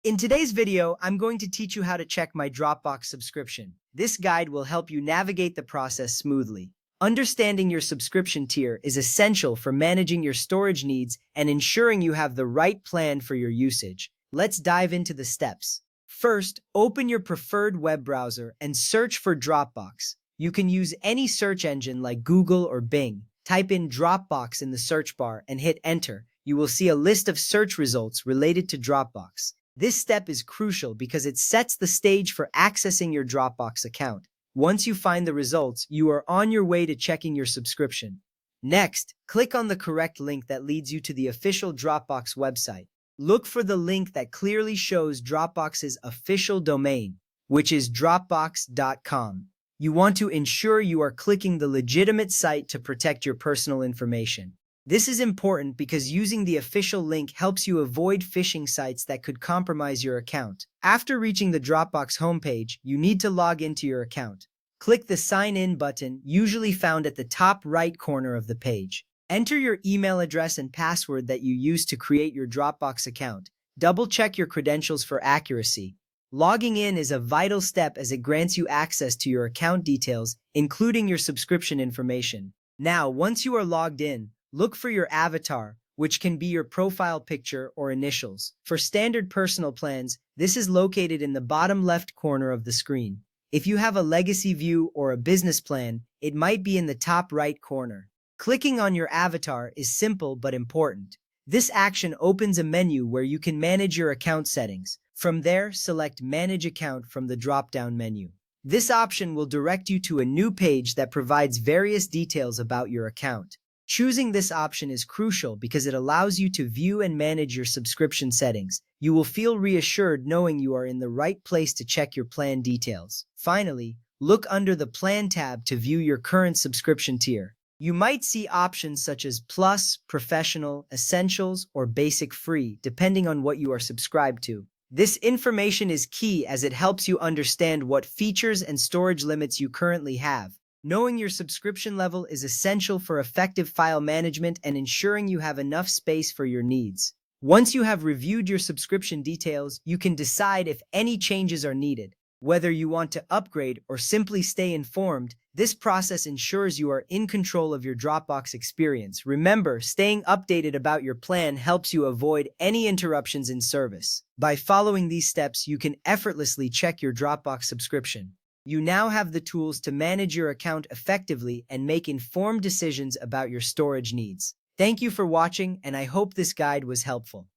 In today's video, I'm going to teach you how to check my Dropbox subscription. This guide will help you navigate the process smoothly. Understanding your subscription tier is essential for managing your storage needs and ensuring you have the right plan for your usage. Let's dive into the steps. First, open your preferred web browser and search for Dropbox. You can use any search engine like Google or Bing. Type in Dropbox in the search bar and hit enter. You will see a list of search results related to Dropbox. This step is crucial because it sets the stage for accessing your Dropbox account. Once you find the results, you are on your way to checking your subscription. Next, click on the correct link that leads you to the official Dropbox website. Look for the link that clearly shows Dropbox's official domain, which is dropbox.com. You want to ensure you are clicking the legitimate site to protect your personal information. This is important because using the official link helps you avoid phishing sites that could compromise your account. After reaching the Dropbox homepage, you need to log into your account. Click the Sign In button, usually found at the top right corner of the page. Enter your email address and password that you used to create your Dropbox account. Double-check your credentials for accuracy. Logging in is a vital step as it grants you access to your account details, including your subscription information. Now, once you are logged in, look for your avatar, which can be your profile picture or initials. For standard personal plans, this is located in the bottom left corner of the screen. If you have a legacy view or a business plan, it might be in the top right corner. Clicking on your avatar is simple but important. This action opens a menu where you can manage your account settings. From there, select Manage Account from the drop-down menu. This option will direct you to a new page that provides various details about your account. Choosing this option is crucial because it allows you to view and manage your subscription settings. You will feel reassured knowing you are in the right place to check your plan details. Finally, look under the Plan tab to view your current subscription tier. You might see options such as Plus, Professional, Essentials, or Basic Free, depending on what you are subscribed to. This information is key as it helps you understand what features and storage limits you currently have. Knowing your subscription level is essential for effective file management and ensuring you have enough space for your needs. Once you have reviewed your subscription details, you can decide if any changes are needed. Whether you want to upgrade or simply stay informed, this process ensures you are in control of your Dropbox experience. Remember, staying updated about your plan helps you avoid any interruptions in service. By following these steps, you can effortlessly check your Dropbox subscription. You now have the tools to manage your account effectively and make informed decisions about your storage needs. Thank you for watching, and I hope this guide was helpful.